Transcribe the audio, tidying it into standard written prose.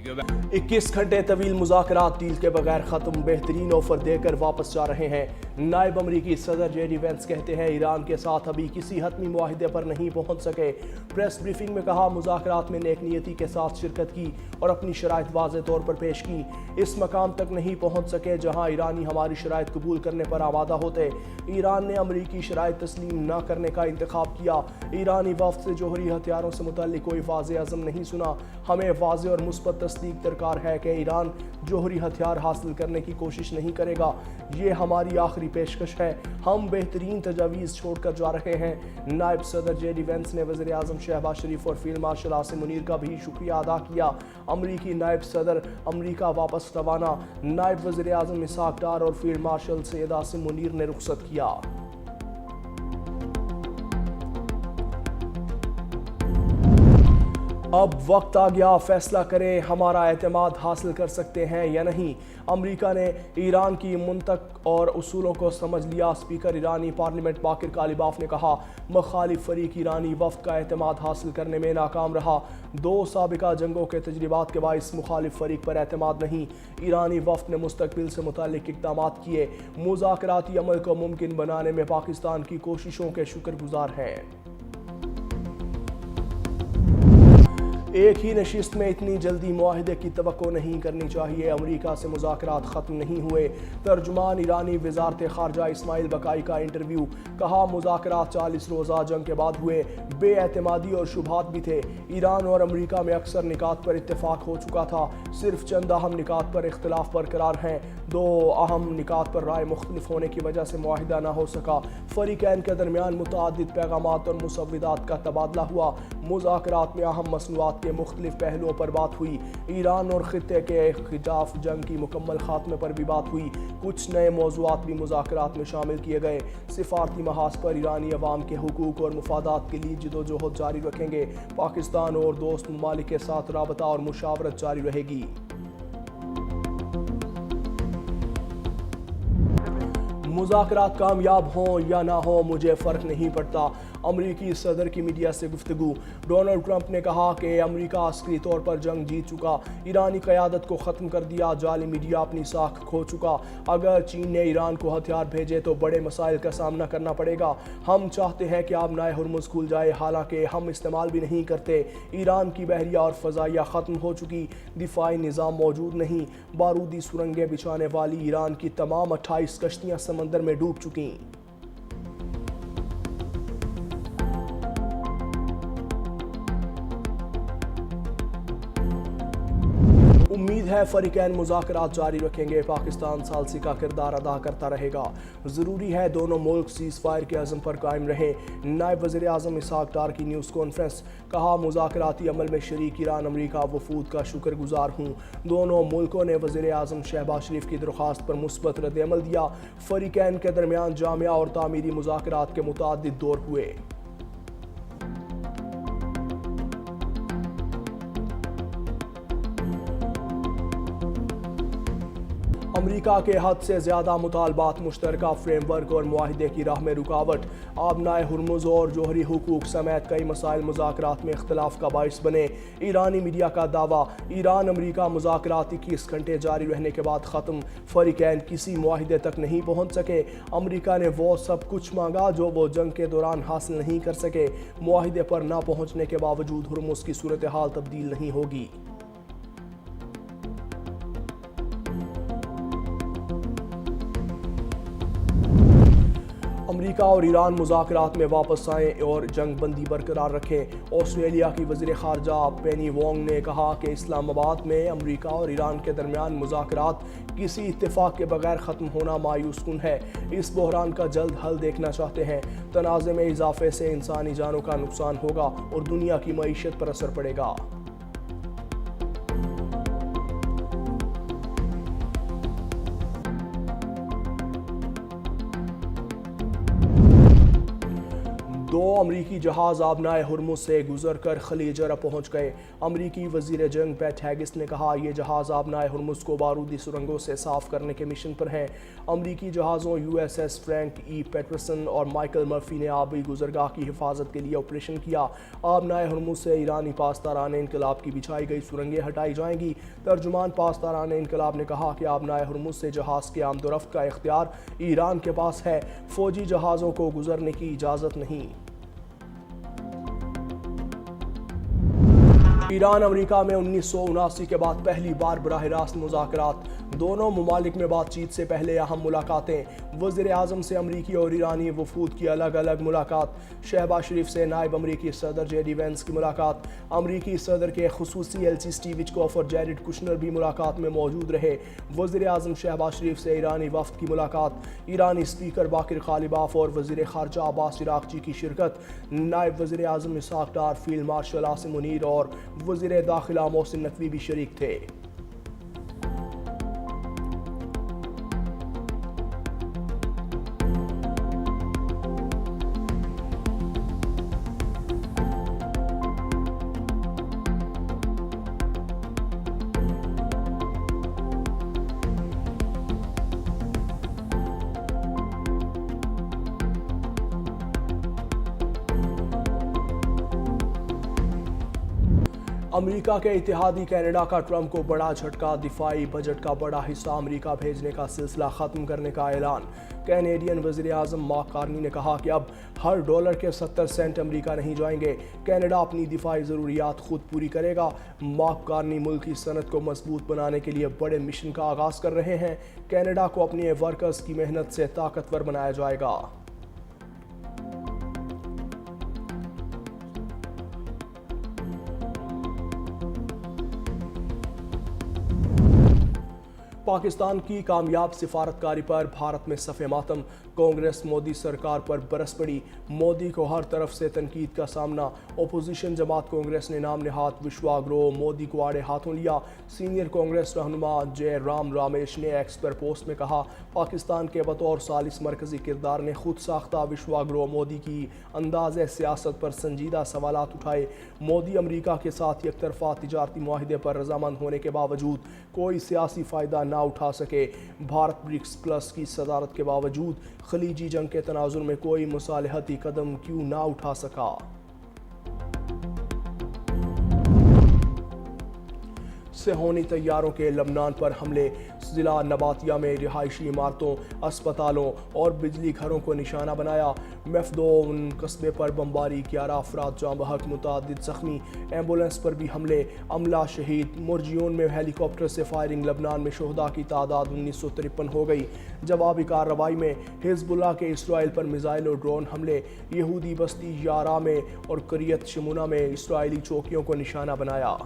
21 घंटे तवील मुज़ाकरात डील के बगैर ख़त्म, बेहतरीन ऑफर देकर वापस जा रहे हैं। नायब अमरीकी सदर जेडी वेंस कहते हैं ईरान के साथ अभी किसी हतमी मुआहिदे पर नहीं पहुंच सके। प्रेस ब्रीफिंग में कहा मुज़ाकरात में नेक नियति के साथ शिरकत की और अपनी शराइत वाज़े तौर पर पेश की। इस मकाम तक नहीं पहुंच सके जहां ईरानी हमारी शराइत कबूल करने पर आमादा होते। ईरान ने अमरीकी शराइत तस्लीम न करने का इंतखाब किया। ईरानी वफ्द से जोहरी हथियारों से मुतल्लिक कोई वाज़े अज़म नहीं सुना। हमें वाज़े और मुस्बत तस्दीक दरकार है कि ईरान जोहरी हथियार हासिल करने की कोशिश नहीं करेगा। ये हमारी आखिरी पेशकश है। हम बेहतरीन तजावीज़ छोड़कर जा रहे हैं। नायब सदर जेडी वेंस ने वज़ीर आज़म शहबाज शरीफ और फील्ड मार्शल आसिम मुनीर का भी शुक्रिया अदा किया। अमरीकी नायब सदर अमरीका वापस रवाना। नायब वज़ीर आज़म इसहाक डार और फील्ड मार्शल सैयद आसिम मुनीर ने रुखसत किया। अब वक्त आ गया, फैसला करें हमारा एतमाद हासिल कर सकते हैं या नहीं। अमरीका ने ईरान की मुंतक और उसूलों को समझ लिया। स्पीकर ईरानी पार्लियामेंट बाकिर कालिबाफ ने कहा मुखालिफ फरीक ईरानी वफ्द का एतमाद हासिल करने में नाकाम रहा। 2 साबिका जंगों के तजर्बात के बाइस मुखालिफ फरीक पर एतमाद नहीं। ईरानी वफ्द ने मुस्तकबिल से मुताल्लिक इक़दाम किए। मुज़ाकराती अमल को मुमकिन बनाने में पाकिस्तान की कोशिशों के शुक्रगुजार हैं। एक ही नशिस्त में इतनी जल्दी मुआहिदे की तवक्को नहीं करनी चाहिए। अमरीका से मुज़ाकरात ख़त्म नहीं हुए। तर्जुमान ईरानी वज़ारत ख़ारजा इस्माइल बकाई का इंटरव्यू। कहा मुज़ाकरात 40 रोज़ा जंग के बाद हुए। बेएतमादी और शुबहात भी थे। ईरान और अमरीका में अक्सर निकात पर इत्तेफाक हो चुका था। सिर्फ चंद अहम निकात पर इख्तलाफ बरकरार हैं। 2 अहम निकात पर राय मुख्तलिफ होने की वजह से मुआहिदा न हो सका। फ़रीक़ैन के दरमियान मुतअद्दिद पैगामात और मुसव्विदात का तबादला हुआ। मुज़ाकरात में अहम मसनूआत के मुख्तलिफ पहलुओं पर बात हुई। ईरान और खित्ते के खिलाफ जंग की मुकम्मल खात्मे पर भी बात हुई। कुछ नए मौज़ूआत भी मुज़ाकरात में शामिल किए गए। सिफारती महाज पर ईरानी अवाम के हुकूक और मुफादात के लिए जिदोजहद जारी रखेंगे। पाकिस्तान और दोस्त ममालिक के साथ राबता और मुशावरत जारी रहेगी। मुज़ाकरात कामयाब हों या ना हो मुझे फ़र्क नहीं पड़ता। अमरीकी सदर की मीडिया से गुफ्तगू। डोनाल्ड ट्रंप ने कहा कि अमरीका अस्करी तौर पर जंग जीत चुका। ईरानी क़यादत को ख़त्म कर दिया। जाली मीडिया अपनी साख खो चुका। अगर चीन ने ईरान को हथियार भेजे तो बड़े मसाइल का सामना करना पड़ेगा। हम चाहते हैं कि आबनाए हुर्मुज़ खुल जाए, हालांकि हम इस्तेमाल भी नहीं करते। ईरान की बहरिया और फ़ज़ाइया ख़त्म हो चुकी। दिफाई निज़ाम मौजूद नहीं। बारूदी सुरंगें बिछाने वाली ईरान की तमाम 28 कश्तियाँ समंदर में डूब चुकी। उम्मीद है फ़रीक़ैन मुज़ाकरात जारी रखेंगे। पाकिस्तान सालसी का किरदार अदा करता रहेगा। ज़रूरी है दोनों मुल्क सीज़ फायर के अज़म पर कायम रहें। नायब वज़ीर आज़म इसहाक डार की न्यूज़ कॉन्फ्रेंस। कहा मुज़ाकराती अमल में शरीक ईरान अमरीका वफूद का शुक्रगुजार हूँ। दोनों मुल्कों ने वज़ीर आज़म शहबाज शरीफ की दरख्वास्त पर मुस्बत रद्द-ए-अमल दिया। फ़रीक़ैन के दरमियान जामिया और तामीरी मुज़ाकरात के मुतअद्दिद दौर हुए। अमरीका के हद से ज़्यादा मुतालबात मुश्तरका फ्रेमवर्क और मुआहिदे की राह में रुकावट। आबनाए हुर्मुज़ और जोहरी हुकूक समेत कई मसाइल मुज़ाकरात में इख्तलाफ का बाइस बने। ईरानी मीडिया का दावा ईरान अमरीका मुज़ाकरात 21 घंटे जारी रहने के बाद ख़त्म। फ़रीक़ैन किसी मुआहिदे तक नहीं पहुँच सके। अमरीका ने वो सब कुछ मांगा जो वो जंग के दौरान हासिल नहीं कर सके। मुआहिदे पर ना पहुँचने के बावजूद हुर्मुज़ की सूरत हाल तब्दील नहीं होगी। अमरीका और ईरान मुज़ाकरात में वापस आएँ और जंग बंदी बरकरार रखें। ऑस्ट्रेलिया की वज़ीर ख़ारजा पेनी वोंग ने कहा कि इस्लामाबाद में अमरीका और ईरान के दरमियान मुज़ाकरात किसी इत्तेफाक के बगैर ख़त्म होना मायूस कुन है। इस बहरान का जल्द हल देखना चाहते हैं। तनाज़े में इजाफे से इंसानी जानों का नुकसान होगा और दुनिया की मईशत पर असर पड़ेगा। दो अमरीकी जहाज आबनाए हुर्मुज से गुजर कर खलीज अरब पहुंच गए। अमरीकी वजीर जंग पैट हैगिस ने कहा ये जहाज आबनाए हुर्मुज को बारूदी सुरंगों से साफ करने के मिशन पर हैं। अमरीकी जहाज़ों USS फ्रैंक ई पैटरसन और माइकल मर्फी ने आबी गुजरगाह की हिफाजत के लिए ऑपरेशन किया। आबनाए हुर्मुज से ईरानी पासदारान इनकलाब की बिछाई गई सुरंगें हटाई जाएंगी। तर्जुमान पासदारान इनकलाब ने कहा कि आबनाए हुर्मुज से जहाज के आमदोरफ्त का इख्तियार ईरान के पास है, फौजी जहाज़ों को गुजरने की इजाज़त नहीं। ईरान अमेरिका में 1979 के बाद पहली बार बराह रास्त मुज़ाकरात। दोनों ममालिक में बातचीत से पहले अहम मुलाकातें। वज़ीर आज़म से अमरीकी और ईरानी वफूद की अलग अलग मुलाकात। शहबाज शरीफ से नायब अमरीकी सदर JD वेंस की मुलाकात। अमरीकी सदर के खुसूसी LC स्टीव विटकॉफ और जैरेड कुशनर भी मुलाकात में मौजूद रहे। वज़ीर आज़म शहबाज शरीफ से ईरानी वफ़द की मुलाकात। ईरानी स्पीकर बाकिर कालिबाफ और वज़ीर ख़ारजा अब्बास इराक़ची की शिरकत। नायब वज़ीर आज़म इसहाक़ डार, फील्ड मार्शल आसिम मुनीर और वज़ीर दाखिला मोहसिन नकवी भी शरीक थे। अमेरिका के इत्तेहादी कनाडा का ट्रंप को बड़ा झटका। दिफाई बजट का बड़ा हिस्सा अमेरिका भेजने का सिलसिला ख़त्म करने का ऐलान। कैनेडियन वज़ीर आज़म मार्क कार्नी ने कहा कि अब हर डॉलर के 70 सेंट अमेरिका नहीं जाएंगे। कनाडा अपनी दिफाई ज़रूरियात खुद पूरी करेगा। मार्क कार्नी मुल्क की सनत को मजबूत बनाने के लिए बड़े मिशन का आगाज़ कर रहे हैं। कनाडा को अपने वर्कर्स की मेहनत से ताकतवर बनाया जाएगा। पाकिस्तान की कामयाब सिफारतकारी पर भारत में सफ़े मातम। कांग्रेस मोदी सरकार पर बरस पड़ी। मोदी को हर तरफ से तनकीद का सामना। अपोजिशन जमात कांग्रेस ने नाम नहाद विश्वाग्रोह मोदी को आड़े हाथों लिया। सीनियर कांग्रेस रहनुमा जय राम रामेश ने एक्स पर पोस्ट में कहा पाकिस्तान के बतौर सालिस मरकजी किरदार ने खुद साख्ता विश्वाग्रोह मोदी की अंदाज़ सियासत पर संजीदा सवालात उठाए। मोदी अमरीका के साथ एक तरफा तिजारती मुआहिदे पर रजामंद होने के बावजूद कोई सियासी फ़ायदा ना उठा सके। भारत ब्रिक्स प्लस की सदारत के बावजूद खलीजी जंग के तनाजुर में कोई मुसालहती कदम क्यों ना उठा सका। सेहोनी तैयारों के लबनान पर हमले। ज़िला नबातिया में रिहायशी इमारतों, अस्पतालों और बिजली घरों को निशाना बनाया। मेफदोन कस्बे पर बमबारी, 11 अफराद जाँ बहक, मुतअद्दिद ज़ख्मी। एम्बुलेंस पर भी हमले, अमला शहीद। मुरजियोन में हेलीकॉप्टर से फायरिंग। लबनान में शोहदा की तादाद 1953 हो गई। जवाबी कार्रवाई में हिजबुल्लाह के इसराइल पर मिसाइल और ड्रोन हमले। यहूदी बस्ती यारा में और करियत शमुना में इसराइली चौकियों को निशाना बनाया।